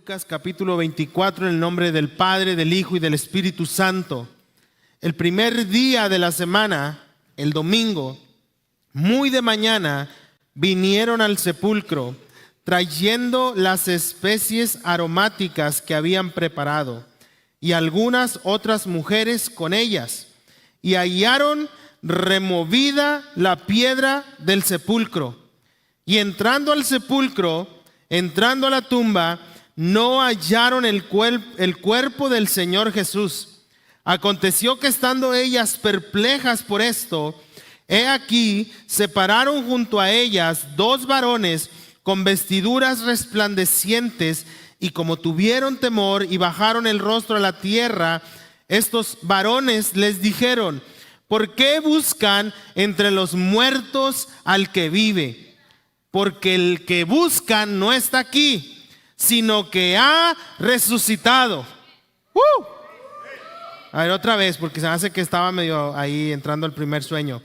Lucas capítulo 24, en el nombre del Padre, del Hijo y del Espíritu Santo. El primer día de la semana, el domingo, muy de mañana, vinieron al sepulcro, trayendo las especies aromáticas que habían preparado, y algunas otras mujeres con ellas, y hallaron removida la piedra del sepulcro. Y entrando al sepulcro, entrando a la tumba, no hallaron el cuerpo del Señor Jesús. Aconteció que estando ellas perplejas por esto, he aquí se pararon junto a ellas dos varones con vestiduras resplandecientes, y como tuvieron temor y bajaron el rostro a la tierra, estos varones les dijeron: ¿por qué buscan entre los muertos al que vive? Porque el que buscan no está aquí, sino que ha resucitado. A ver, otra vez, porque se me hace que estaba medio ahí entrando al primer sueño.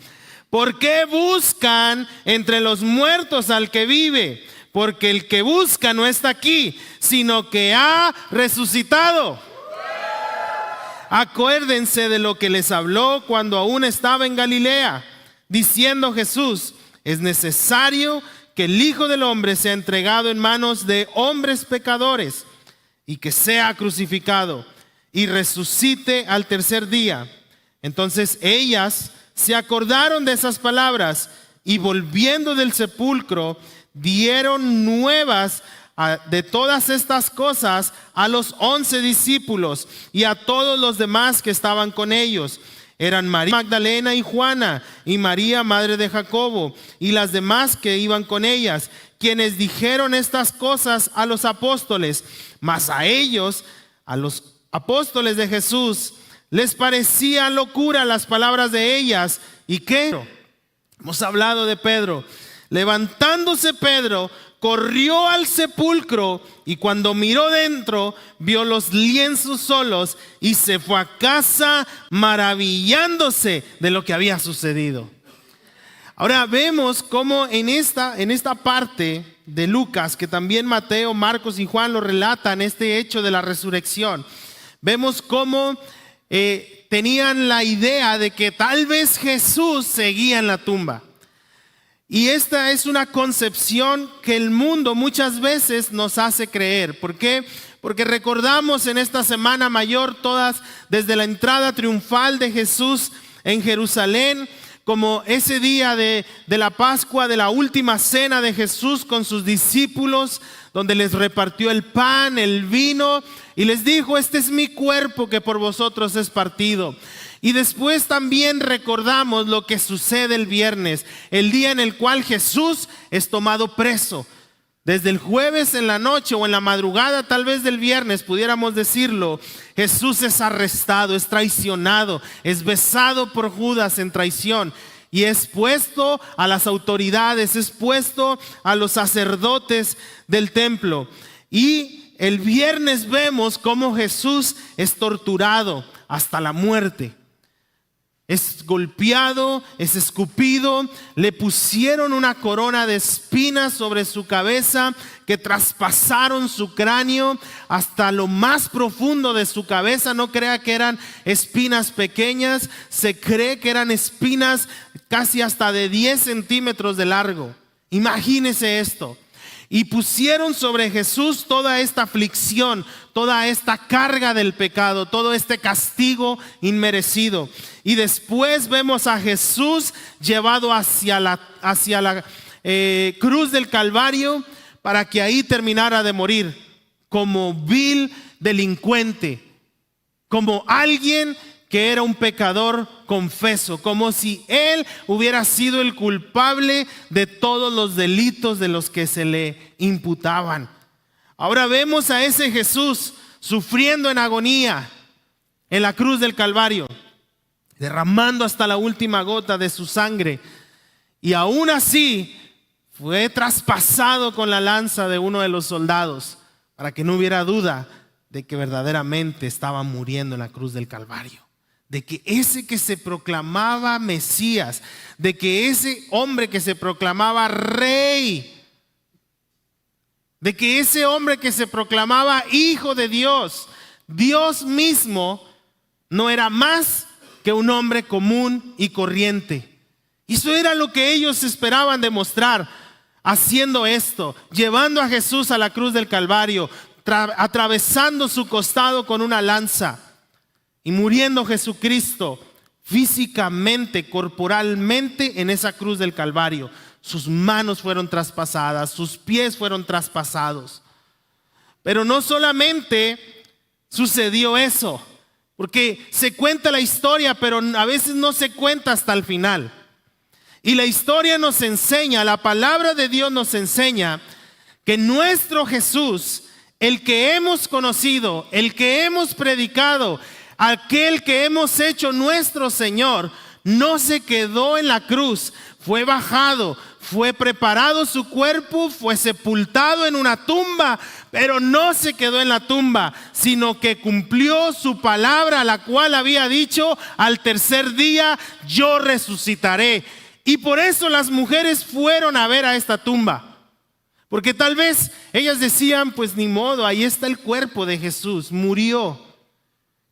¿Por qué buscan entre los muertos al que vive? Porque el que busca no está aquí, sino que ha resucitado. Acuérdense de lo que les habló cuando aún estaba en Galilea, diciendo Jesús: es necesario que el Hijo del Hombre sea entregado en manos de hombres pecadores, y que sea crucificado y resucite al tercer día. Entonces ellas se acordaron de esas palabras, y volviendo del sepulcro dieron nuevas de todas estas cosas a los 11 discípulos y a todos los demás que estaban con ellos. Eran María Magdalena y Juana, y María, madre de Jacobo, y las demás que iban con ellas, quienes dijeron estas cosas a los apóstoles. Mas a ellos, a los apóstoles de Jesús, les parecía locura las palabras de ellas. ¿Y qué? Hemos hablado de Pedro. Levantándose Pedro, corrió al sepulcro, y cuando miró dentro, vio los lienzos solos, y se fue a casa maravillándose de lo que había sucedido. Ahora vemos cómo en esta parte de Lucas, que también Mateo, Marcos y Juan lo relatan, este hecho de la resurrección, vemos cómo tenían la idea de que tal vez Jesús seguía en la tumba. Y esta es una concepción que el mundo muchas veces nos hace creer. ¿Por qué? Porque recordamos en esta Semana Mayor, todas desde la entrada triunfal de Jesús en Jerusalén, como ese día de la Pascua, de la última cena de Jesús con sus discípulos, donde les repartió el pan, el vino, y les dijo: este es mi cuerpo que por vosotros es partido. Y después también recordamos lo que sucede el viernes, el día en el cual Jesús es tomado preso. Desde el jueves en la noche o en la madrugada tal vez del viernes, pudiéramos decirlo, Jesús es arrestado, es traicionado, es besado por Judas en traición, y es puesto a las autoridades, es puesto a los sacerdotes del templo. Y el viernes vemos cómo Jesús es torturado hasta la muerte. Es golpeado, es escupido, le pusieron una corona de espinas sobre su cabeza que traspasaron su cráneo hasta lo más profundo de su cabeza. No crea que eran espinas pequeñas, se cree que eran espinas casi hasta de 10 centímetros de largo. Imagínese esto. Y pusieron sobre Jesús toda esta aflicción, toda esta carga del pecado, todo este castigo inmerecido. Y después vemos a Jesús llevado hacia la cruz del Calvario, para que ahí terminara de morir como vil delincuente, como alguien que era un pecador confeso, como si él hubiera sido el culpable de todos los delitos de los que se le imputaban. Ahora vemos a ese Jesús sufriendo en agonía en la cruz del Calvario, derramando hasta la última gota de su sangre, y aún así fue traspasado con la lanza de uno de los soldados, para que no hubiera duda de que verdaderamente estaba muriendo en la cruz del Calvario. De que ese que se proclamaba Mesías, de que ese hombre que se proclamaba Rey, de que ese hombre que se proclamaba hijo de Dios, Dios mismo, no era más que un hombre común y corriente. Y eso era lo que ellos esperaban demostrar haciendo esto, llevando a Jesús a la cruz del Calvario, atravesando su costado con una lanza y muriendo Jesucristo físicamente, corporalmente en esa cruz del Calvario. Sus manos fueron traspasadas, sus pies fueron traspasados. Pero no solamente sucedió eso, porque se cuenta la historia, pero a veces no se cuenta hasta el final. Y la historia nos enseña, la palabra de Dios nos enseña que nuestro Jesús, el que hemos conocido, el que hemos predicado, aquel que hemos hecho nuestro Señor, no se quedó en la cruz, fue bajado, fue preparado su cuerpo, fue sepultado en una tumba, pero no se quedó en la tumba, sino que cumplió su palabra, la cual había dicho: al tercer día yo resucitaré. Y por eso las mujeres fueron a ver a esta tumba, porque tal vez ellas decían: pues ni modo, ahí está el cuerpo de Jesús, murió.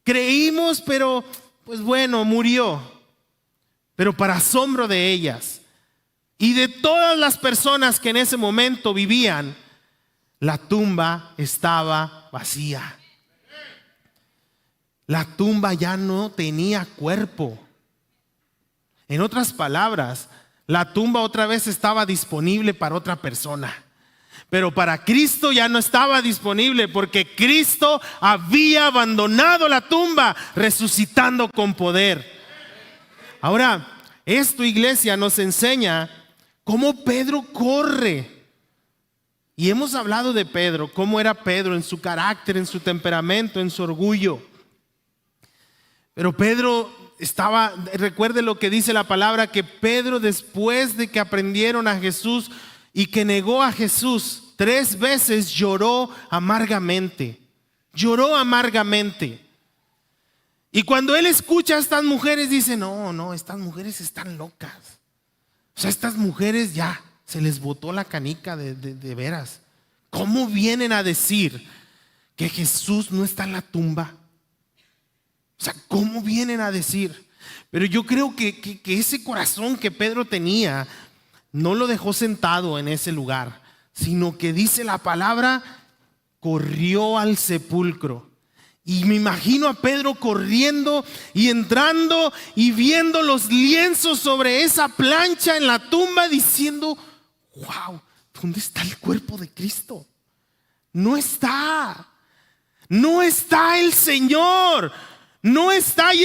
Creímos, pero pues bueno, murió. Pero para asombro de ellas y de todas las personas que en ese momento vivían, la tumba estaba vacía. La tumba ya no tenía cuerpo. En otras palabras, la tumba otra vez estaba disponible para otra persona. Pero para Cristo ya no estaba disponible, porque Cristo había abandonado la tumba, resucitando con poder. Ahora, esto, iglesia, nos enseña cómo Pedro corre. Y hemos hablado de Pedro, cómo era Pedro en su carácter, en su temperamento, en su orgullo. Pero Pedro recuerde lo que dice la palabra, que Pedro, después de que aprendieron a Jesús y que negó a Jesús 3 veces, lloró amargamente. Lloró amargamente. Y cuando él escucha a estas mujeres, dice: no, estas mujeres están locas. O sea, estas mujeres ya se les botó la canica de veras. ¿Cómo vienen a decir que Jesús no está en la tumba? O sea, ¿cómo vienen a decir? Pero yo creo que ese corazón que Pedro tenía no lo dejó sentado en ese lugar, sino que dice la palabra, corrió al sepulcro. Y me imagino a Pedro corriendo y entrando y viendo los lienzos sobre esa plancha en la tumba, diciendo: wow, ¿dónde está el cuerpo de Cristo? No está. No está el Señor. No está, ahí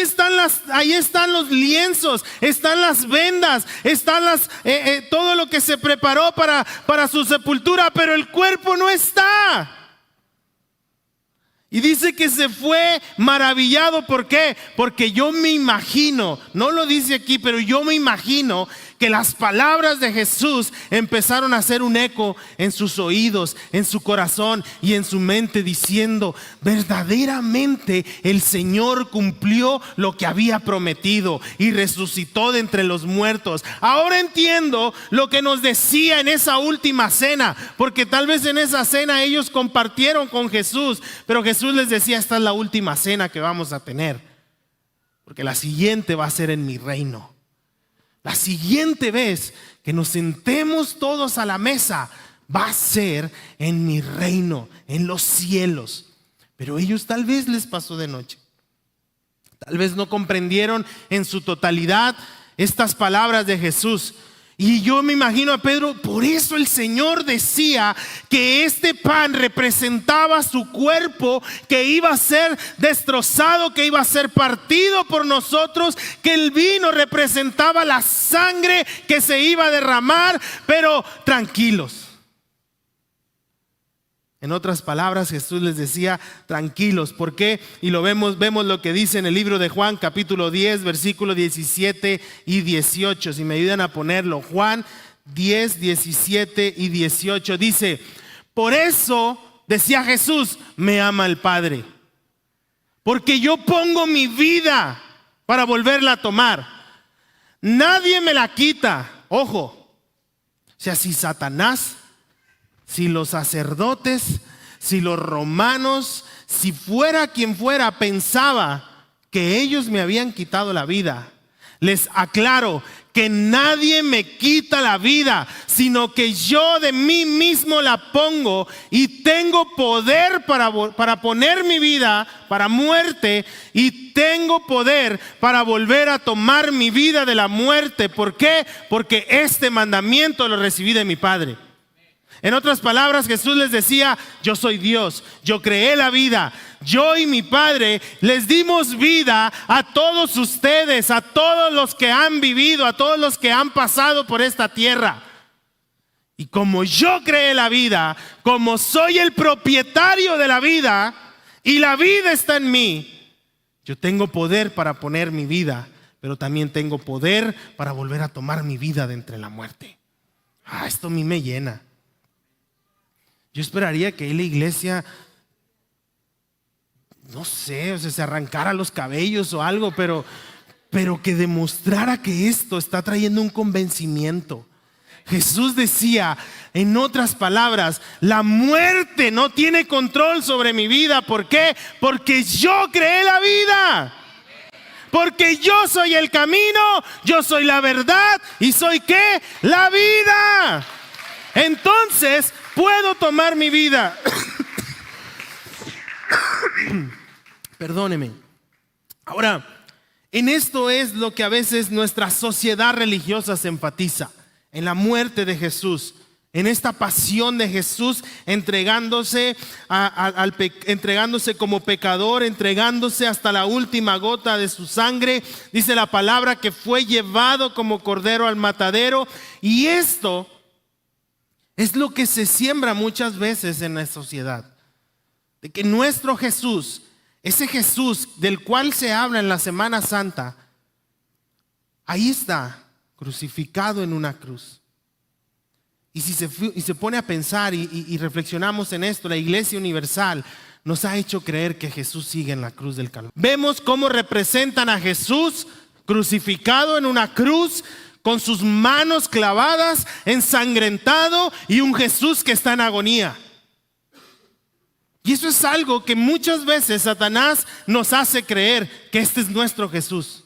están los lienzos, están las vendas, están todo lo que se preparó para su sepultura, pero el cuerpo no está. Y dice que se fue maravillado. ¿Por qué? Porque yo me imagino, no lo dice aquí, pero yo me imagino que las palabras de Jesús empezaron a hacer un eco en sus oídos, en su corazón y en su mente, diciendo: verdaderamente el Señor cumplió lo que había prometido y resucitó de entre los muertos. Ahora entiendo lo que nos decía en esa última cena, porque tal vez en esa cena ellos compartieron con Jesús, pero Jesús les decía: esta es la última cena que vamos a tener, porque la siguiente va a ser en mi reino. La siguiente vez que nos sentemos todos a la mesa va a ser en mi reino, en los cielos. Pero ellos tal vez les pasó de noche. Tal vez no comprendieron en su totalidad estas palabras de Jesús. Y yo me imagino a Pedro, por eso el Señor decía que este pan representaba su cuerpo, que iba a ser destrozado, que iba a ser partido por nosotros, que el vino representaba la sangre que se iba a derramar. Pero tranquilos. En otras palabras, Jesús les decía: tranquilos. ¿Por qué? Y lo vemos lo que dice en el libro de Juan, capítulo 10, versículos 17 y 18. Si me ayudan a ponerlo, Juan 10, 17 y 18 dice: por eso, decía Jesús, me ama el Padre, porque yo pongo mi vida para volverla a tomar. Nadie me la quita. Ojo, o sea, si Satanás si los sacerdotes, si los romanos, si fuera quien fuera, pensaba que ellos me habían quitado la vida, les aclaro que nadie me quita la vida, sino que yo de mí mismo la pongo, y tengo poder para poner mi vida para muerte, y tengo poder para volver a tomar mi vida de la muerte. ¿Por qué? Porque este mandamiento lo recibí de mi Padre. En otras palabras, Jesús les decía: yo soy Dios, yo creé la vida, yo y mi Padre les dimos vida a todos ustedes, a todos los que han vivido, a todos los que han pasado por esta tierra. Y como yo creé la vida, como soy el propietario de la vida y la vida está en mí, yo tengo poder para poner mi vida, pero también tengo poder para volver a tomar mi vida de entre la muerte. Esto a mí me llena. Yo esperaría que la iglesia, no sé, se arrancara los cabellos o algo, pero que demostrara que esto está trayendo un convencimiento. Jesús decía, en otras palabras, la muerte no tiene control sobre mi vida. ¿Por qué? Porque yo creé la vida. Porque yo soy el camino, yo soy la verdad y soy ¿qué? La vida. Entonces puedo tomar mi vida. Perdóneme. Ahora, en esto es lo que a veces nuestra sociedad religiosa se enfatiza, en la muerte de Jesús, en esta pasión de Jesús, entregándose como pecador, entregándose hasta la última gota de su sangre. Dice la palabra que fue llevado como cordero al matadero, y esto es lo que se siembra muchas veces en la sociedad, de que nuestro Jesús, ese Jesús del cual se habla en la Semana Santa, ahí está, crucificado en una cruz. Y si se pone a pensar y reflexionamos en esto, la Iglesia Universal nos ha hecho creer que Jesús sigue en la cruz del Calvario. Vemos cómo representan a Jesús crucificado en una cruz, con sus manos clavadas, ensangrentado, y un Jesús que está en agonía. Y eso es algo que muchas veces Satanás nos hace creer, que este es nuestro Jesús,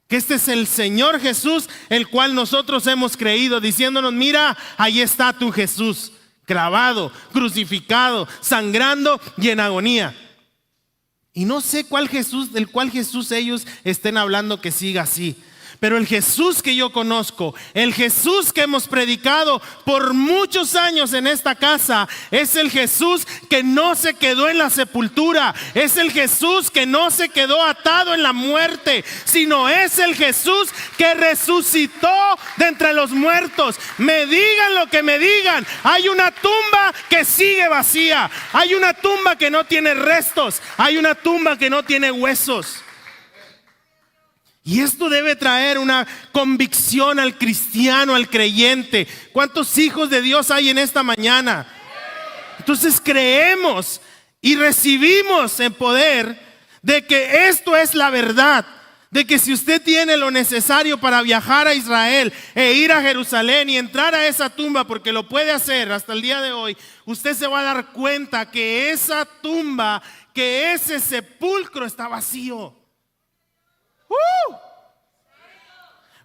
que este es el Señor Jesús, el cual nosotros hemos creído, diciéndonos: mira, ahí está tu Jesús, clavado, crucificado, sangrando y en agonía. Y no sé cuál Jesús, del cual Jesús ellos estén hablando que siga así. Pero el Jesús que yo conozco, el Jesús que hemos predicado por muchos años en esta casa, es el Jesús que no se quedó en la sepultura, es el Jesús que no se quedó atado en la muerte, sino es el Jesús que resucitó de entre los muertos. Me digan lo que me digan, hay una tumba que sigue vacía, hay una tumba que no tiene restos, hay una tumba que no tiene huesos. Y esto debe traer una convicción al cristiano, al creyente. ¿Cuántos hijos de Dios hay en esta mañana? Entonces creemos y recibimos en poder de que esto es la verdad, de que si usted tiene lo necesario para viajar a Israel e ir a Jerusalén y entrar a esa tumba, porque lo puede hacer hasta el día de hoy, usted se va a dar cuenta que esa tumba, que ese sepulcro está vacío.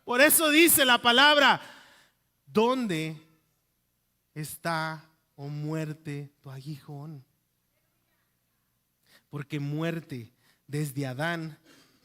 Por eso dice la palabra: ¿dónde está, oh muerte, tu aguijón? Porque muerte, desde Adán,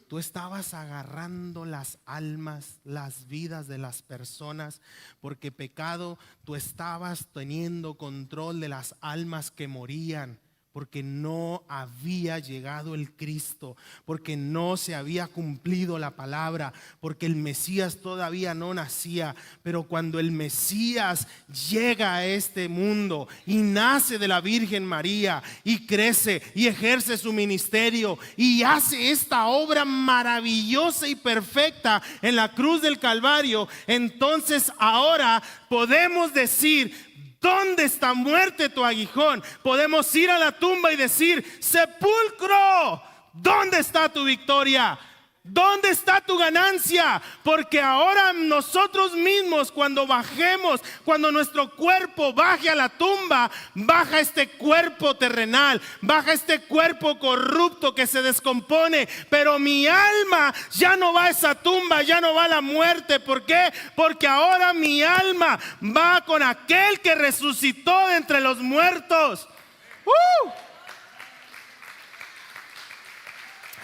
tú estabas agarrando las almas, las vidas de las personas. Porque pecado, tú estabas teniendo control de las almas que morían. Porque no había llegado el Cristo, porque no se había cumplido la palabra, porque el Mesías todavía no nacía. Pero cuando el Mesías llega a este mundo y nace de la Virgen María y crece y ejerce su ministerio y hace esta obra maravillosa y perfecta en la cruz del Calvario, entonces ahora podemos decir: ¿dónde está, muerte, tu aguijón? Podemos ir a la tumba y decir: sepulcro, ¿dónde está tu victoria? ¿Dónde está tu ganancia? Porque ahora nosotros mismos, cuando bajemos, cuando nuestro cuerpo baje a la tumba, baja este cuerpo terrenal, baja este cuerpo corrupto que se descompone. Pero mi alma ya no va a esa tumba, ya no va a la muerte. ¿Por qué? Porque ahora mi alma va con aquel que resucitó de entre los muertos.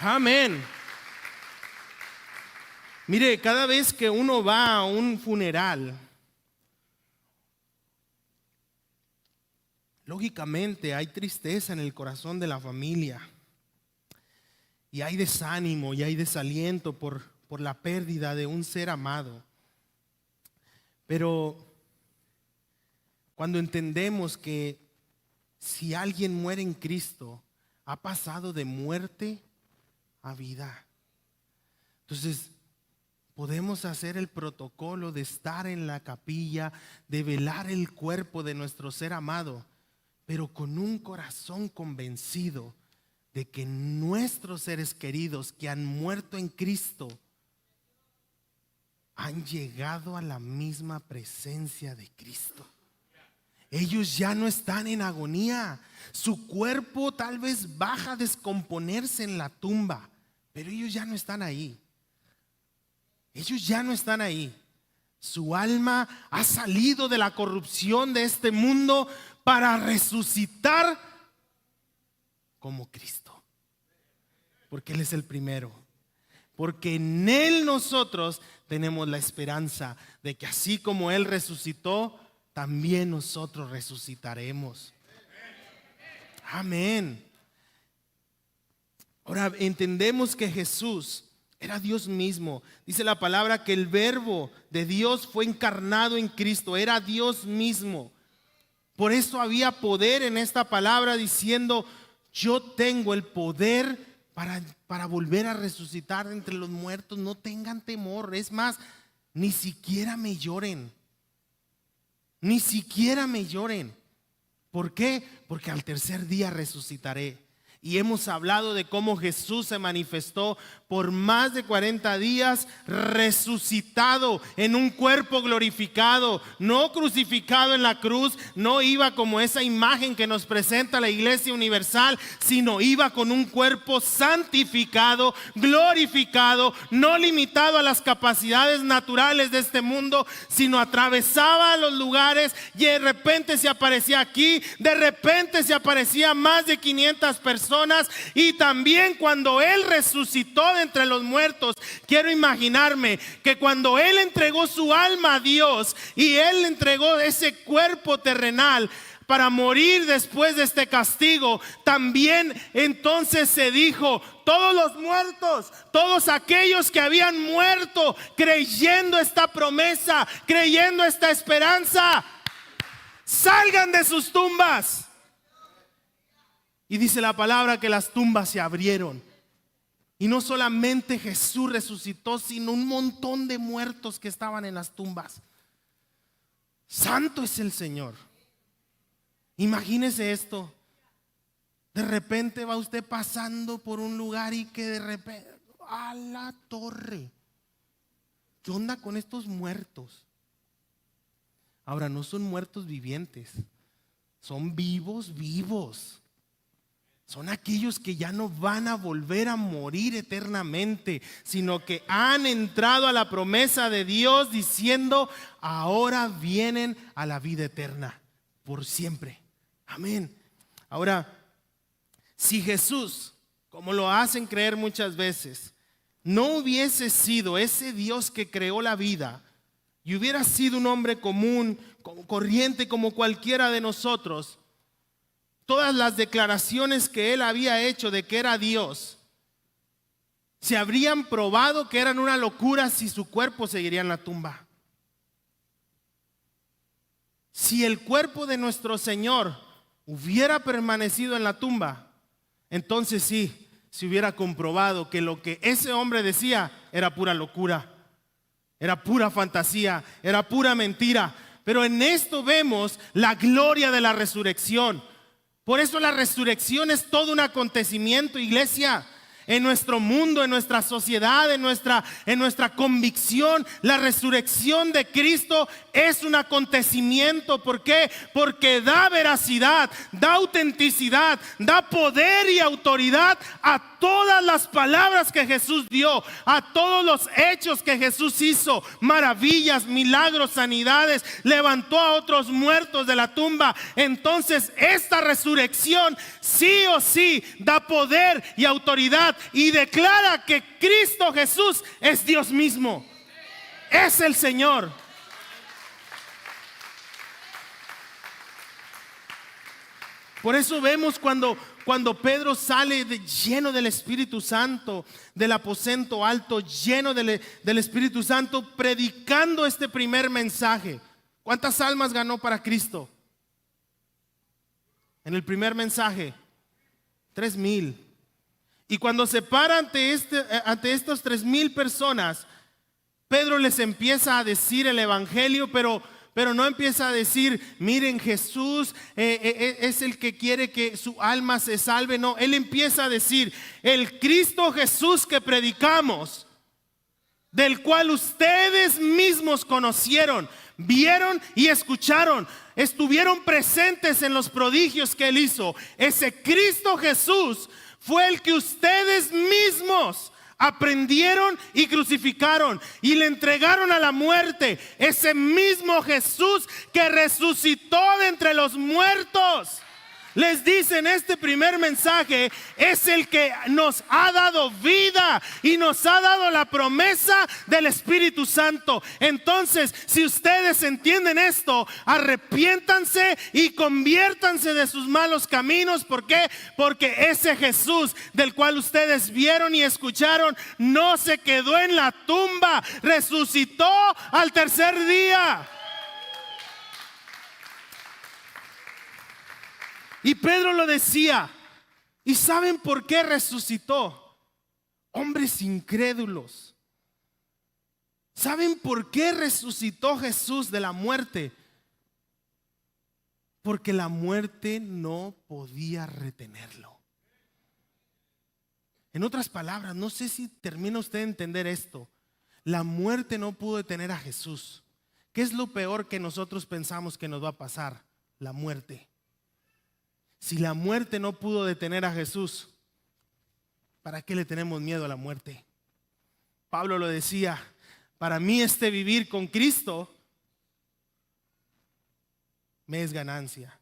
Amén. Mire, cada vez que uno va a un funeral, lógicamente hay tristeza en el corazón de la familia. Y hay desánimo y hay desaliento por la pérdida de un ser amado. Pero cuando entendemos que si alguien muere en Cristo, ha pasado de muerte a vida. Entonces, podemos hacer el protocolo de estar en la capilla, de velar el cuerpo de nuestro ser amado, pero con un corazón convencido de que nuestros seres queridos que han muerto en Cristo han llegado a la misma presencia de Cristo. Ellos ya no están en agonía. Su cuerpo tal vez baja a descomponerse en la tumba, pero ellos ya no están ahí. Ellos ya no están ahí. Su alma ha salido de la corrupción de este mundo para resucitar como Cristo. Porque Él es el primero. Porque en Él nosotros tenemos la esperanza de que así como Él resucitó, también nosotros resucitaremos. Amén. Ahora entendemos que Jesús era Dios mismo. Dice la palabra que el verbo de Dios fue encarnado en Cristo. Era Dios mismo. Por eso había poder en esta palabra diciendo: yo tengo el poder para volver a resucitar de entre los muertos. No tengan temor. Es más, ni siquiera me lloren. Ni siquiera me lloren. ¿Por qué? Porque al tercer día resucitaré. Y hemos hablado de cómo Jesús se manifestó por más de 40 días resucitado en un cuerpo glorificado, no crucificado en la cruz, no iba como esa imagen que nos presenta la Iglesia Universal, sino iba con un cuerpo santificado, glorificado, no limitado a las capacidades naturales de este mundo, sino atravesaba los lugares y de repente se aparecía aquí, de repente se aparecía más de 500 personas. Y también cuando Él resucitó de entre los muertos, quiero imaginarme que cuando Él entregó su alma a Dios y Él entregó ese cuerpo terrenal para morir después de este castigo, también entonces se dijo: todos los muertos, todos aquellos que habían muerto creyendo esta promesa, creyendo esta esperanza, salgan de sus tumbas. Y dice la palabra que las tumbas se abrieron. Y no solamente Jesús resucitó, sino un montón de muertos que estaban en las tumbas. Santo es el Señor. Imagínese esto. De repente va usted pasando por un lugar y que de repente, a la torre, ¿qué onda con estos muertos? Ahora, no son muertos vivientes, son vivos, vivos. Son aquellos que ya no van a volver a morir eternamente, sino que han entrado a la promesa de Dios diciendo: ahora vienen a la vida eterna por siempre. Amén. Ahora, si Jesús, como lo hacen creer muchas veces, no hubiese sido ese Dios que creó la vida y hubiera sido un hombre común, corriente como cualquiera de nosotros, todas las declaraciones que Él había hecho de que era Dios se habrían probado que eran una locura si su cuerpo seguiría en la tumba. Si el cuerpo de nuestro Señor hubiera permanecido en la tumba, entonces sí, se hubiera comprobado que lo que ese hombre decía era pura locura, era pura fantasía, era pura mentira. Pero en esto vemos la gloria de la resurrección. Por eso la resurrección es todo un acontecimiento, iglesia. en nuestro mundo, en nuestra sociedad, en nuestra convicción. La resurrección de Cristo es un acontecimiento. ¿Por qué? Porque da veracidad, da autenticidad, da poder y autoridad a todas las palabras que Jesús dio, a todos los hechos que Jesús hizo, maravillas, milagros, sanidades, levantó a otros muertos de la tumba. Entonces esta resurrección sí o sí da poder y autoridad y declara que Cristo Jesús es Dios mismo, es el Señor. Por eso vemos cuando Pedro sale lleno del Espíritu Santo, del aposento alto, lleno del Espíritu Santo, predicando este primer mensaje. ¿Cuántas almas ganó para Cristo? En el primer mensaje, 3,000. Y cuando se para ante estos 3,000 personas, Pedro les empieza a decir el evangelio, pero no empieza a decir, miren, Jesús es el que quiere que su alma se salve. No, él empieza a decir, el Cristo Jesús que predicamos, del cual ustedes mismos conocieron, vieron y escucharon, estuvieron presentes en los prodigios que él hizo. Ese Cristo Jesús fue el que ustedes mismos aprendieron y crucificaron y le entregaron a la muerte. Ese mismo Jesús que resucitó de entre los muertos. Les dicen, este primer mensaje es el que nos ha dado vida y nos ha dado la promesa del Espíritu Santo. Entonces, si ustedes entienden esto, arrepiéntanse y conviértanse de sus malos caminos. ¿Por qué? Porque ese Jesús del cual ustedes vieron y escucharon no se quedó en la tumba, resucitó al tercer día. Y Pedro lo decía. ¿Y saben por qué resucitó? Hombres incrédulos. ¿Saben por qué resucitó Jesús de la muerte? Porque la muerte no podía retenerlo. En otras palabras, no sé si termina usted de entender esto. La muerte no pudo detener a Jesús. ¿Qué es lo peor que nosotros pensamos que nos va a pasar? La muerte. Si la muerte no pudo detener a Jesús, ¿para qué le tenemos miedo a la muerte? Pablo lo decía, para mí vivir con Cristo me es ganancia.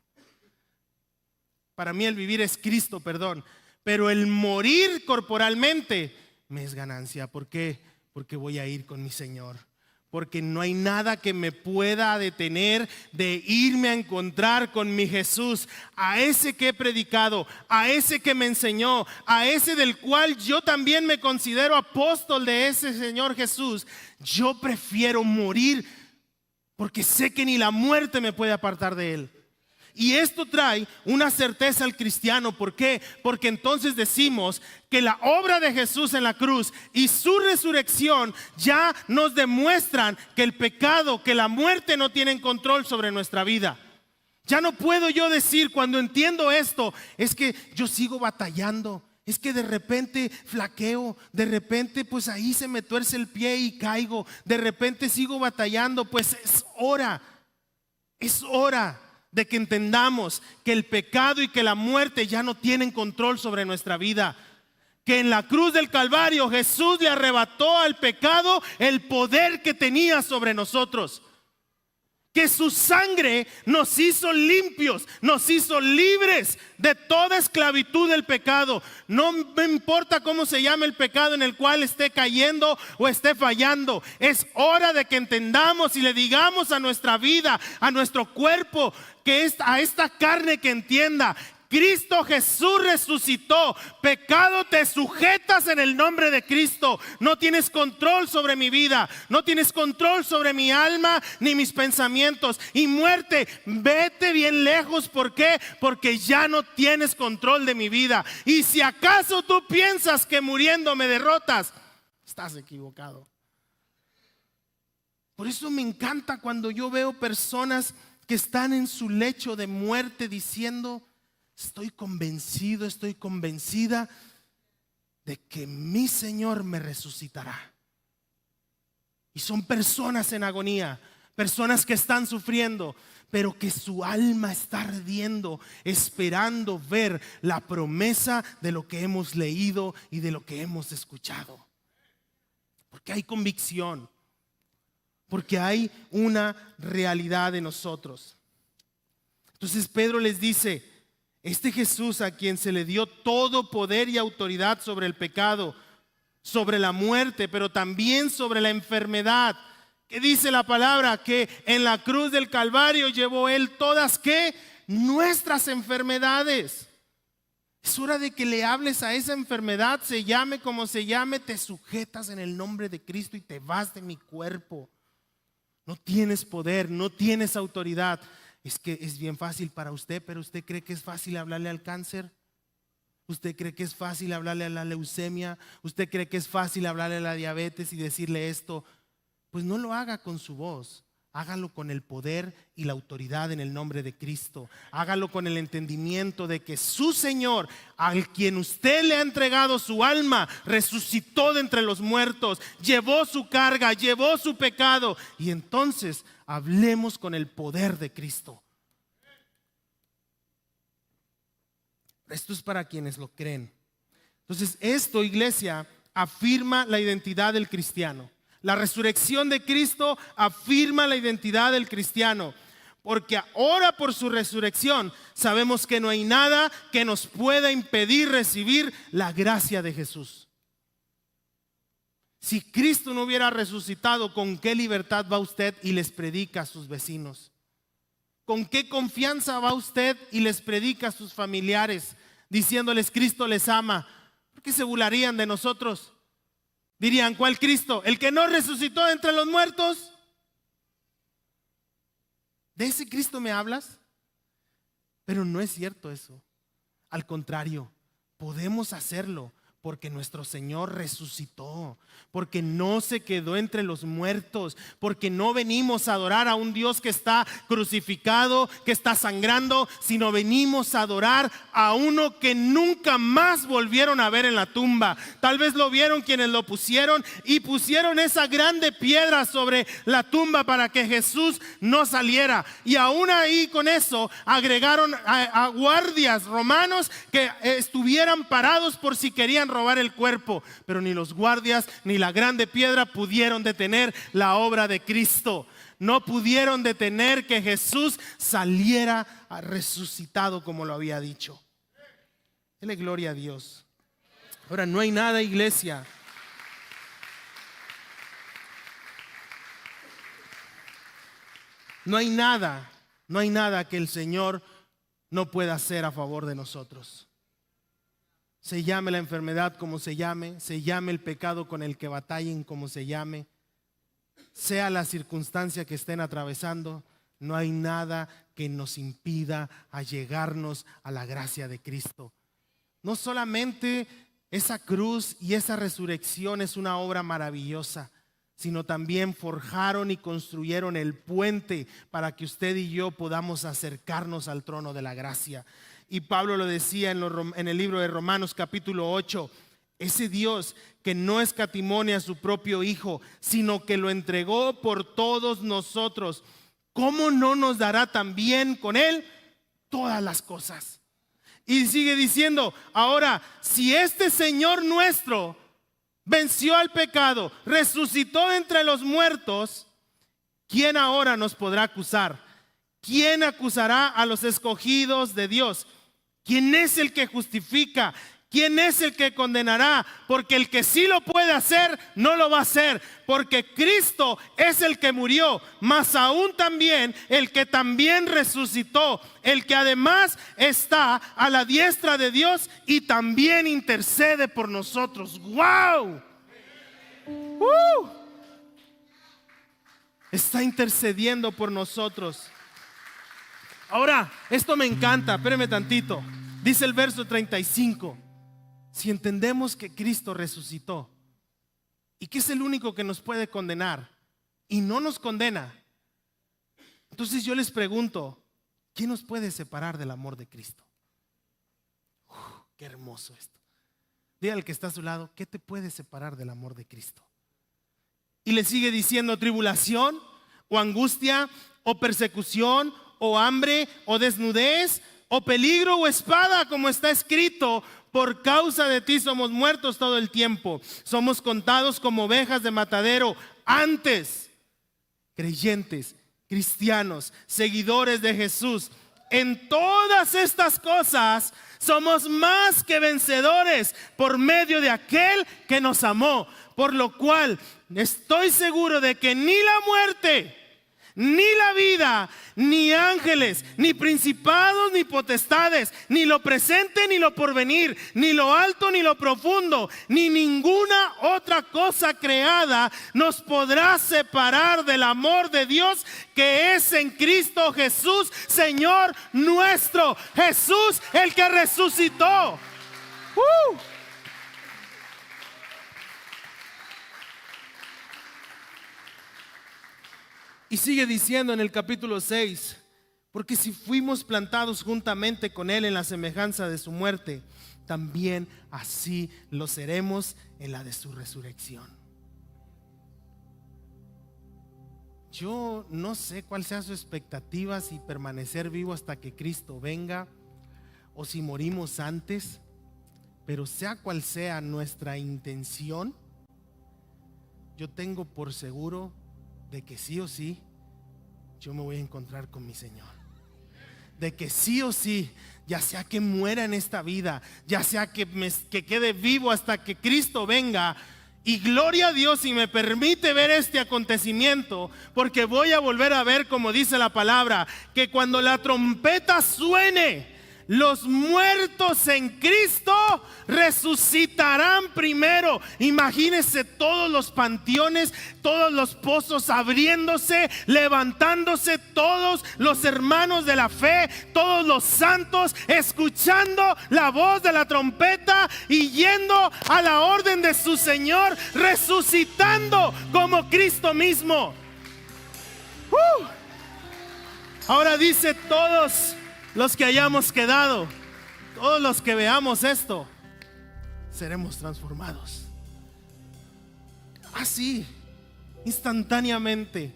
Para mí el vivir es Cristo, pero el morir corporalmente me es ganancia. ¿Por qué? Porque voy a ir con mi Señor. Porque no hay nada que me pueda detener de irme a encontrar con mi Jesús, a ese que he predicado, a ese que me enseñó, a ese del cual yo también me considero apóstol de ese Señor Jesús. Yo prefiero morir porque sé que ni la muerte me puede apartar de Él. Y esto trae una certeza al cristiano. ¿Por qué? Porque entonces decimos que la obra de Jesús en la cruz y su resurrección ya nos demuestran que el pecado, que la muerte no tienen control sobre nuestra vida. Ya no puedo yo decir, cuando entiendo esto, es que yo sigo batallando. Es que de repente flaqueo, de repente pues ahí se me tuerce el pie y caigo. De repente sigo batallando. Pues es hora de que entendamos que el pecado y que la muerte ya no tienen control sobre nuestra vida. Que en la cruz del Calvario Jesús le arrebató al pecado el poder que tenía sobre nosotros. Que su sangre nos hizo limpios, nos hizo libres de toda esclavitud del pecado. No me importa cómo se llame el pecado en el cual esté cayendo o esté fallando. Es hora de que entendamos y le digamos a nuestra vida, a nuestro cuerpo, a esta carne que entienda: Cristo Jesús resucitó. Pecado, te sujetas en el nombre de Cristo. No tienes control sobre mi vida, no tienes control sobre mi alma ni mis pensamientos. Y muerte, vete bien lejos. ¿Por qué? Porque ya no tienes control de mi vida. Y si acaso tú piensas que muriendo me derrotas, estás equivocado. Por eso me encanta cuando yo veo personas que están en su lecho de muerte diciendo: estoy convencido, estoy convencida de que mi Señor me resucitará. Y son personas en agonía, personas que están sufriendo, pero que su alma está ardiendo, esperando ver la promesa de lo que hemos leído y de lo que hemos escuchado. Porque hay convicción, porque hay una realidad en nosotros. Entonces Pedro les dice, este Jesús a quien se le dio todo poder y autoridad sobre el pecado, sobre la muerte, pero también sobre la enfermedad, que dice la palabra que en la cruz del Calvario llevó Él todas ¿qué? Nuestras enfermedades. Es hora de que le hables a esa enfermedad, se llame como se llame, te sujetas en el nombre de Cristo y te vas de mi cuerpo. No tienes poder, no tienes autoridad. Es que es bien fácil para usted, pero ¿usted cree que es fácil hablarle al cáncer? ¿Usted cree que es fácil hablarle a la leucemia? ¿Usted cree que es fácil hablarle a la diabetes y decirle esto? Pues no lo haga con su voz, hágalo con el poder y la autoridad en el nombre de Cristo. Hágalo con el entendimiento de que su Señor, al quien usted le ha entregado su alma, resucitó de entre los muertos, llevó su carga, llevó su pecado. Y entonces hablemos con el poder de Cristo. Esto es para quienes lo creen. Entonces esto, iglesia, afirma la identidad del cristiano. La resurrección de Cristo afirma la identidad del cristiano, porque ahora por su resurrección sabemos que no hay nada que nos pueda impedir recibir la gracia de Jesús. Si Cristo no hubiera resucitado, ¿con qué libertad va usted y les predica a sus vecinos? ¿Con qué confianza va usted y les predica a sus familiares diciéndoles Cristo les ama? ¿Por qué se burlarían de nosotros? Dirían, ¿cuál Cristo? ¿El que no resucitó de entre los muertos? ¿De ese Cristo me hablas? Pero no es cierto eso. Al contrario, podemos hacerlo porque nuestro Señor resucitó, porque no se quedó entre los muertos, porque no venimos a adorar a un Dios que está crucificado, que está sangrando, sino venimos a adorar a uno que nunca más volvieron a ver en la tumba. Tal vez lo vieron quienes lo pusieron y pusieron esa grande piedra sobre la tumba para que Jesús no saliera. Y aún ahí con eso agregaron a guardias romanos que estuvieran parados por si querían robar el cuerpo, pero ni los guardias ni la grande piedra pudieron detener la obra de Cristo. No pudieron detener que Jesús saliera resucitado como lo había dicho. Dele gloria a Dios. Ahora, no hay nada, iglesia, no hay nada que el Señor no pueda hacer a favor de nosotros. Se llame la enfermedad como se llame el pecado con el que batallen como se llame, sea la circunstancia que estén atravesando, no hay nada que nos impida allegarnos a la gracia de Cristo. No solamente esa cruz y esa resurrección es una obra maravillosa, sino también forjaron y construyeron el puente para que usted y yo podamos acercarnos al trono de la gracia. Y Pablo lo decía en el libro de Romanos capítulo 8, ese Dios que no escatimó a su propio Hijo, sino que lo entregó por todos nosotros, ¿cómo no nos dará también con Él todas las cosas? Y sigue diciendo, ahora, si este Señor nuestro venció al pecado, resucitó de entre los muertos, ¿quién ahora nos podrá acusar? ¿Quién acusará a los escogidos de Dios? ¿Quién es el que justifica? ¿Quién es el que condenará? Porque el que sí lo puede hacer, no lo va a hacer. Porque Cristo es el que murió, mas aún también el que también resucitó, el que además está a la diestra de Dios y también intercede por nosotros. ¡Wow! Está intercediendo por nosotros. Ahora, esto me encanta, espérame tantito. Dice el verso 35. Si entendemos que Cristo resucitó y que es el único que nos puede condenar y no nos condena, entonces yo les pregunto, ¿quién nos puede separar del amor de Cristo? Qué hermoso esto. Diga al que está a su lado, ¿qué te puede separar del amor de Cristo? Y le sigue diciendo: tribulación, o angustia, o persecución, o hambre, o desnudez, o peligro, o espada, como está escrito: por causa de ti somos muertos todo el tiempo, somos contados como ovejas de matadero. Antes, creyentes, cristianos, seguidores de Jesús, en todas estas cosas somos más que vencedores por medio de aquel que nos amó. Por lo cual estoy seguro de que ni la muerte, ni la vida, ni ángeles, ni principados, ni potestades, ni lo presente, ni lo porvenir, ni lo alto, ni lo profundo, ni ninguna otra cosa creada nos podrá separar del amor de Dios que es en Cristo Jesús, Señor nuestro. Jesús, el que resucitó. Y sigue diciendo en el capítulo 6: porque si fuimos plantados juntamente con Él en la semejanza de su muerte, también así lo seremos en la de su resurrección. Yo no sé cuál sea su expectativa, si permanecer vivo hasta que Cristo venga o si morimos antes, pero sea cual sea nuestra intención, yo tengo por seguro de que sí o sí yo me voy a encontrar con mi Señor. De que sí o sí, ya sea que muera en esta vida, ya sea que quede vivo hasta que Cristo venga. Y gloria a Dios si me permite ver este acontecimiento, porque voy a volver a ver, como dice la palabra, que cuando la trompeta suene, los muertos en Cristo resucitarán primero. Imagínense todos los panteones, todos los pozos abriéndose, levantándose, todos los hermanos de la fe, todos los santos, escuchando la voz de la trompeta y yendo a la orden de su Señor, resucitando como Cristo mismo. Ahora dice: todos los que hayamos quedado, todos los que veamos esto, seremos transformados. Así, instantáneamente.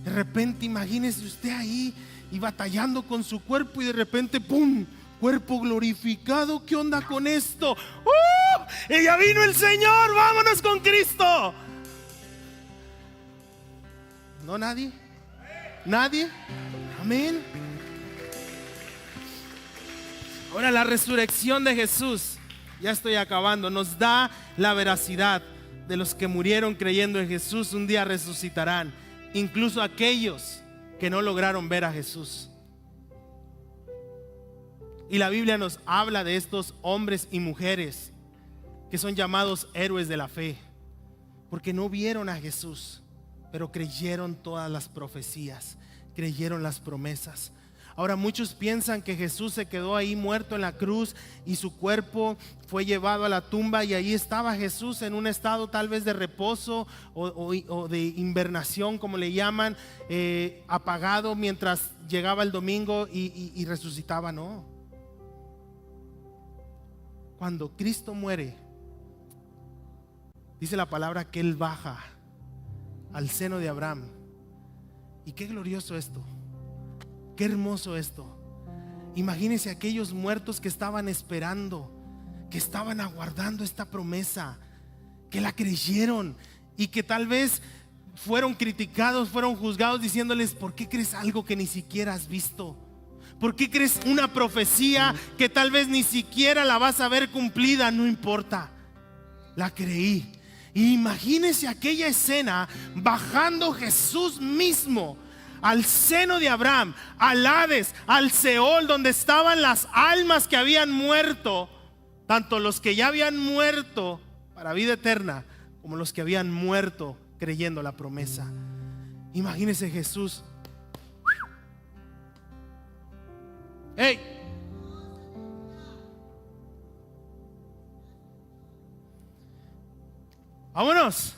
De repente, imagínese usted ahí y batallando con su cuerpo, y de repente, ¡pum!, cuerpo glorificado. ¿Qué onda con esto? Y ya vino el Señor, vámonos con Cristo. ¿No, nadie? ¿Nadie? Amén. Ahora, la resurrección de Jesús, ya estoy acabando, nos da la veracidad de los que murieron creyendo en Jesús. Un día resucitarán, incluso aquellos que no lograron ver a Jesús. Y la Biblia nos habla de estos hombres y mujeres que son llamados héroes de la fe, porque no vieron a Jesús, pero creyeron todas las profecías, creyeron las promesas. Ahora, muchos piensan que Jesús se quedó ahí muerto en la cruz y su cuerpo fue llevado a la tumba, y ahí estaba Jesús en un estado tal vez de reposo o de invernación, como le llaman, apagado mientras llegaba el domingo y resucitaba. No. Cuando Cristo muere, dice la palabra que Él baja al seno de Abraham. Y qué glorioso esto. Qué hermoso esto. Imagínense aquellos muertos que estaban esperando, que estaban aguardando esta promesa, que la creyeron y que tal vez fueron criticados, fueron juzgados, diciéndoles: ¿por qué crees algo que ni siquiera has visto? ¿Por qué crees una profecía que tal vez ni siquiera la vas a ver cumplida? No importa, la creí. Y imagínense aquella escena, bajando Jesús mismo al seno de Abraham, al Hades, al Seol, donde estaban las almas que habían muerto, tanto los que ya habían muerto para vida eterna, como los que habían muerto creyendo la promesa. Imagínese Jesús. ¡Hey! ¡Vámonos!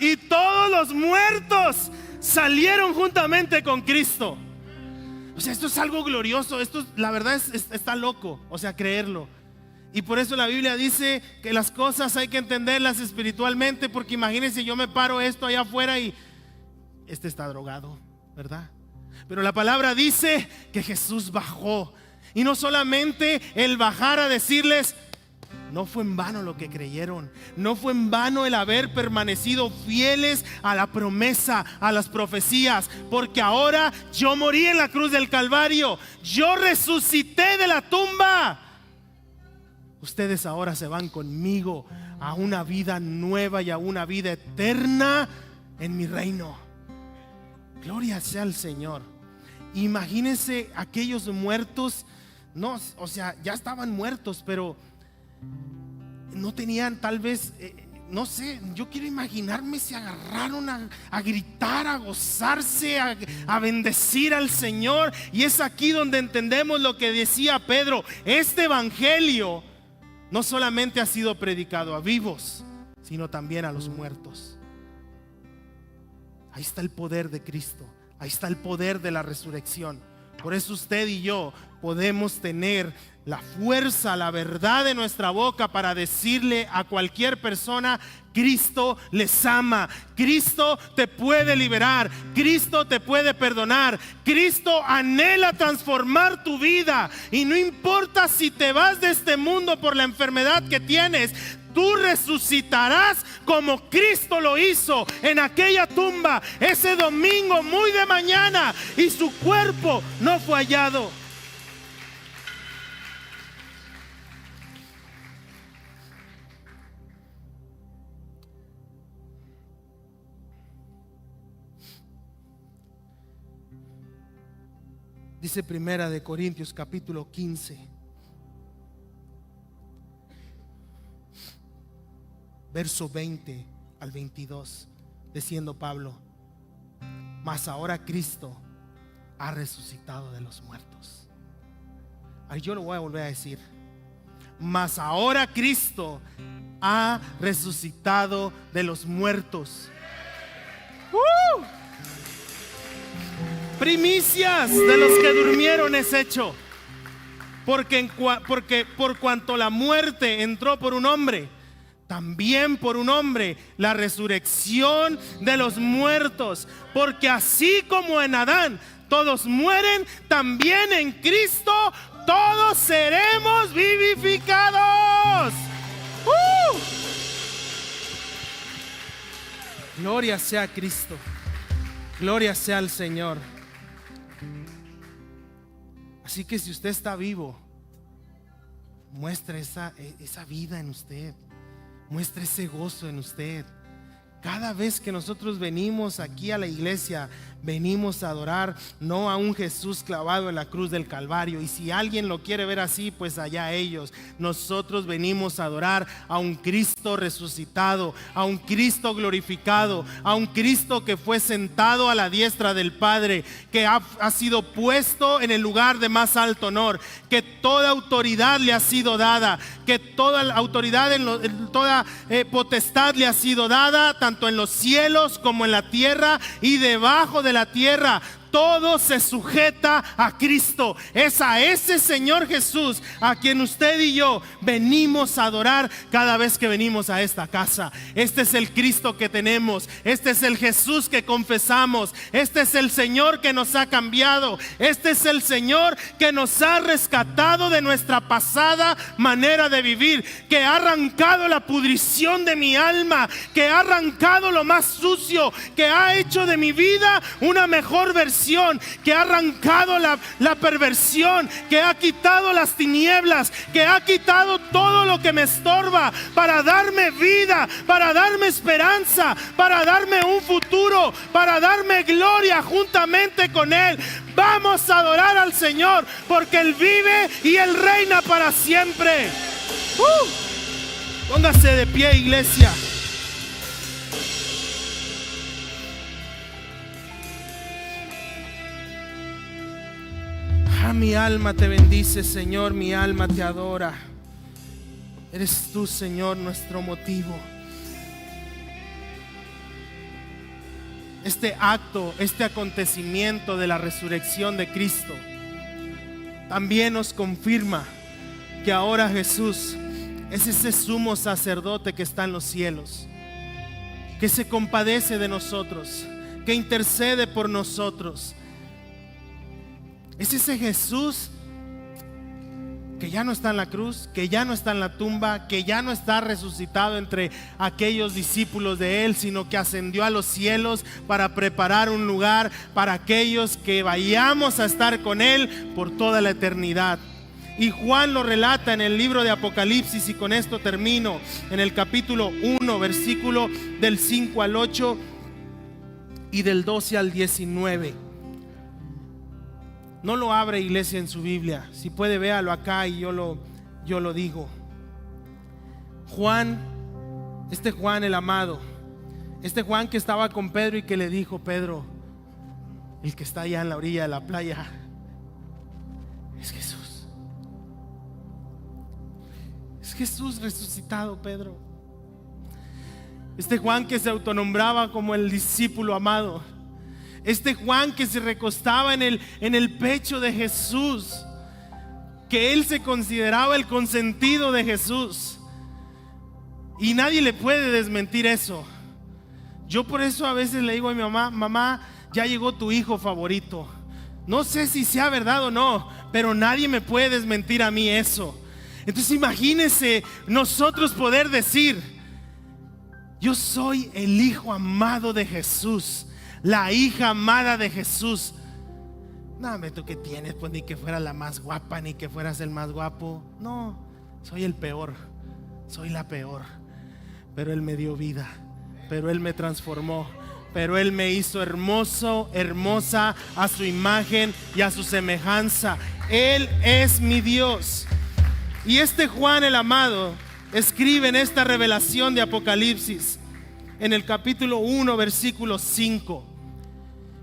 Y todos los muertos salieron juntamente con Cristo. O sea, esto es algo glorioso. Esto, la verdad, está loco. O sea, creerlo. Y por eso la Biblia dice que las cosas hay que entenderlas espiritualmente, porque imagínense, yo me paro esto allá afuera y este está drogado, ¿verdad? Pero la palabra dice que Jesús bajó. Y no solamente el bajar a decirles, no fue en vano lo que creyeron, no fue en vano el haber permanecido fieles a la promesa, a las profecías, porque ahora yo morí en la cruz del Calvario, yo resucité de la tumba. Ustedes ahora se van conmigo a una vida nueva y a una vida eterna en mi reino. Gloria sea al Señor. Imagínense aquellos muertos, no, o sea, ya estaban muertos, pero no tenían tal vez, no sé, yo quiero imaginarme, se agarraron a gritar, a gozarse, a bendecir al Señor. Y es aquí donde entendemos lo que decía Pedro: este evangelio no solamente ha sido predicado a vivos, sino también a los muertos. Ahí está el poder de Cristo, ahí está el poder de la resurrección. Por eso usted y yo podemos tener la fuerza, la verdad de nuestra boca para decirle a cualquier persona: Cristo les ama, Cristo te puede liberar, Cristo te puede perdonar, Cristo anhela transformar tu vida. Y no importa si te vas de este mundo por la enfermedad que tienes, tú resucitarás como Cristo lo hizo en aquella tumba ese domingo muy de mañana, y su cuerpo no fue hallado. Dice Primera de Corintios capítulo 15, verso 20 al 22, diciendo Pablo: mas ahora Cristo ha resucitado de los muertos. Ay, yo lo voy a volver a decir: mas ahora Cristo ha resucitado de los muertos. Primicias de los que durmieron es hecho. Porque por cuanto la muerte entró por un hombre, también por un hombre la resurrección de los muertos. Porque así como en Adán todos mueren, también en Cristo todos seremos vivificados. Gloria sea a Cristo, gloria sea al Señor. Así que si usted está vivo, muestre esa vida en usted, muestre ese gozo en usted. Cada vez que nosotros venimos aquí a la iglesia, venimos a adorar no a un Jesús clavado en la cruz del Calvario. Y si alguien lo quiere ver así, pues allá ellos. Nosotros venimos a adorar a un Cristo resucitado, a un Cristo glorificado, a un Cristo que fue sentado a la diestra del Padre, que ha sido puesto en el lugar de más alto honor, que toda autoridad le ha sido dada, que toda la autoridad, toda potestad le ha sido dada, tanto en los cielos como en la tierra y debajo de la tierra. Todo se sujeta a Cristo. Es a ese Señor Jesús a quien usted y yo venimos a adorar cada vez que venimos a esta casa. Este es el Cristo que tenemos. Este es el Jesús que confesamos. Este es el Señor que nos ha cambiado. Este es el Señor que nos ha rescatado de nuestra pasada manera de vivir, que ha arrancado la pudrición de mi alma, que ha arrancado lo más sucio, que ha hecho de mi vida una mejor versión, que ha arrancado la perversión, que ha quitado las tinieblas, que ha quitado todo lo que me estorba, para darme vida, para darme esperanza, para darme un futuro, para darme gloria juntamente con Él. Vamos a adorar al Señor, porque Él vive y Él reina para siempre. Póngase de pie, iglesia. Mi alma te bendice, Señor, mi alma te adora. Eres tú, Señor, nuestro motivo. Este acto, este acontecimiento de la resurrección de Cristo también nos confirma que ahora Jesús es ese sumo sacerdote que está en los cielos, que se compadece de nosotros, que intercede por nosotros. Es ese Jesús que ya no está en la cruz, que ya no está en la tumba, que ya no está resucitado entre aquellos discípulos de Él, sino que ascendió a los cielos para preparar un lugar para aquellos que vayamos a estar con Él por toda la eternidad. Y Juan lo relata en el libro de Apocalipsis, y con esto termino, en el capítulo 1, versículo del 5 al 8 y del 12 al 19. No lo abre, iglesia, en su Biblia. Si puede, véalo acá y yo lo digo. Juan, este Juan el amado, este Juan que estaba con Pedro y que le dijo: Pedro, el que está allá en la orilla de la playa es Jesús. Es Jesús resucitado, Pedro. Este Juan que se autonombraba como el discípulo amado. Este Juan que se recostaba en el pecho de Jesús, que él se consideraba el consentido de Jesús, y nadie le puede desmentir eso. Yo por eso a veces le digo a mi mamá: mamá, ya llegó tu hijo favorito. No sé si sea verdad o no, pero nadie me puede desmentir a mí eso. Entonces imagínense nosotros poder decir: yo soy el hijo amado de Jesús, la hija amada de Jesús. No, ¿tú qué tienes? Pues ni que fuera la más guapa, ni que fueras el más guapo. No, soy el peor, soy la peor. Pero Él me dio vida, pero Él me transformó, pero Él me hizo hermoso, hermosa a su imagen y a su semejanza. Él es mi Dios. Y este Juan el amado escribe en esta revelación de Apocalipsis, en el capítulo 1, versículo 5.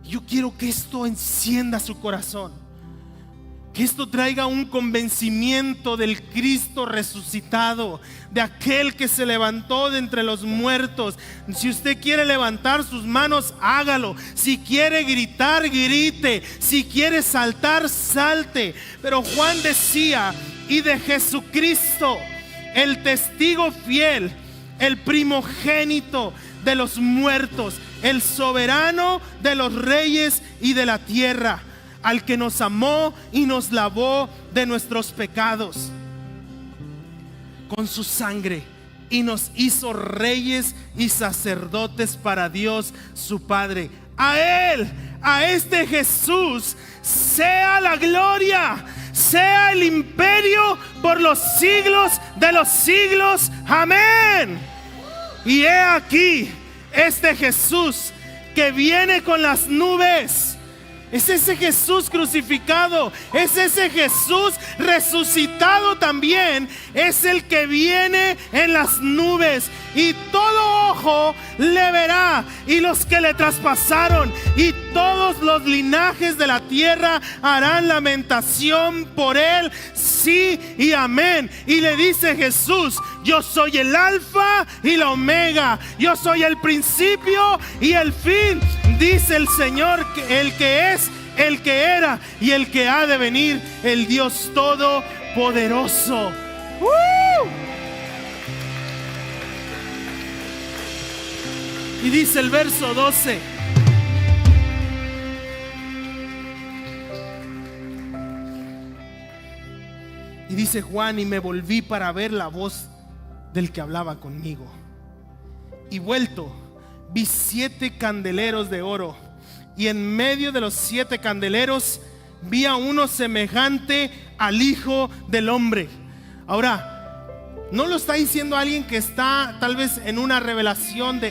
Yo quiero que esto encienda su corazón, que esto traiga un convencimiento del Cristo resucitado, de aquel que se levantó de entre los muertos. Si usted quiere levantar sus manos, hágalo. Si quiere gritar, grite. Si quiere saltar, salte. Pero Juan decía: y de Jesucristo, el testigo fiel, el primogénito de los muertos, el soberano de los reyes y de la tierra, al que nos amó y nos lavó de nuestros pecados con su sangre, y nos hizo reyes y sacerdotes para Dios su Padre. A Él, a este Jesús, sea la gloria, sea el imperio por los siglos de los siglos. Amén. Y he aquí este Jesús que viene con las nubes. Es ese Jesús crucificado, es ese Jesús resucitado también. Es el que viene en las nubes, y todo ojo le verá, y los que le traspasaron, y todos los linajes de la tierra harán lamentación por él. Sí y amén. Y le dice Jesús: yo soy el alfa y la omega, yo soy el principio y el fin, dice el Señor, el que es, el que era y el que ha de venir, el Dios todopoderoso. Y dice el verso 12: y dice Juan: y me volví para ver la voz del que hablaba conmigo, y vuelto vi 7 candeleros de oro, y en medio de los 7 candeleros vi a uno semejante al Hijo del Hombre. Ahora, no lo está diciendo alguien que está tal vez en una revelación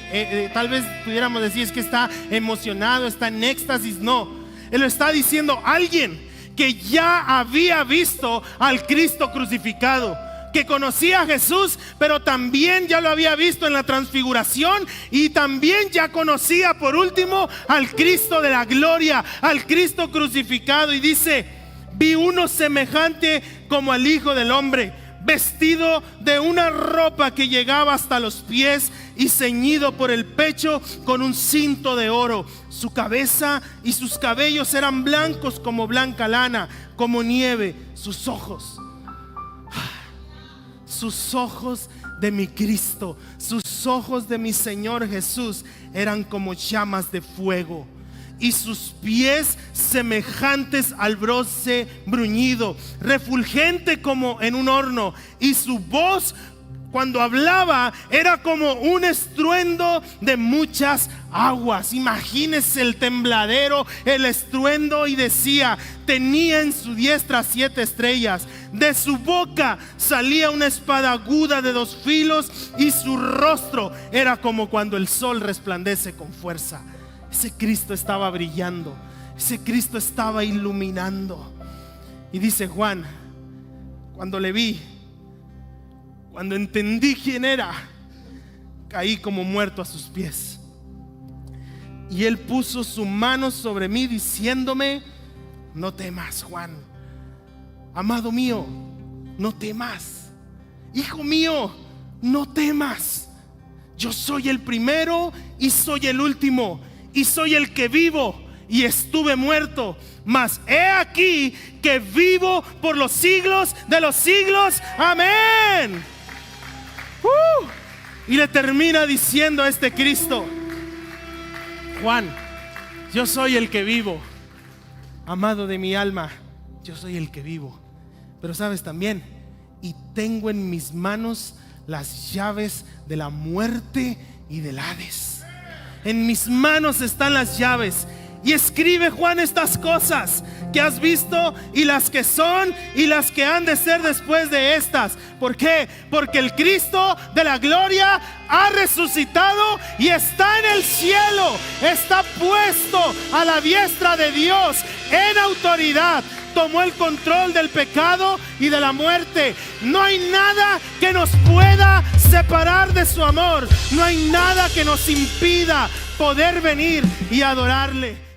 tal vez pudiéramos decir es que está emocionado, está en éxtasis. No, Él lo está diciendo alguien que ya había visto al Cristo crucificado, que conocía a Jesús, pero también ya lo había visto en la transfiguración, y también ya conocía por último al Cristo de la gloria, al Cristo crucificado. Y dice: vi uno semejante como al Hijo del Hombre, vestido de una ropa que llegaba hasta los pies y ceñido por el pecho con un cinto de oro. Su cabeza y sus cabellos eran blancos como blanca lana, como nieve. Sus ojos sus ojos de mi Cristo, sus ojos de mi Señor Jesús eran como llamas de fuego, y sus pies semejantes al bronce bruñido, refulgente como en un horno, y su voz cuando hablaba era como un estruendo de muchas aguas. Imagínese el tembladero, el estruendo, y decía: tenía en su diestra 7 estrellas, de su boca salía una espada aguda de 2 filos, y su rostro era como cuando el sol resplandece con fuerza. Ese Cristo estaba brillando, ese Cristo estaba iluminando. Y dice Juan: cuando le vi, cuando entendí quién era, caí como muerto a sus pies. Y él puso su mano sobre mí diciéndome: no temas, Juan, amado mío, no temas. Hijo mío, no temas. Yo soy el primero y soy el último, y soy el que vivo y estuve muerto, mas he aquí que vivo por los siglos de los siglos. Amén. Y le termina diciendo a este Cristo: Juan, yo soy el que vivo, amado de mi alma, yo soy el que vivo. Pero sabes también, y tengo en mis manos las llaves de la muerte y del Hades. En mis manos están las llaves. Y escribe, Juan, estas cosas que has visto, y las que son, y las que han de ser después de estas. ¿Por qué? Porque el Cristo de la gloria ha resucitado y está en el cielo. Está puesto a la diestra de Dios en autoridad. Tomó el control del pecado y de la muerte. No hay nada que nos pueda separar de su amor. No hay nada que nos impida poder venir y adorarle.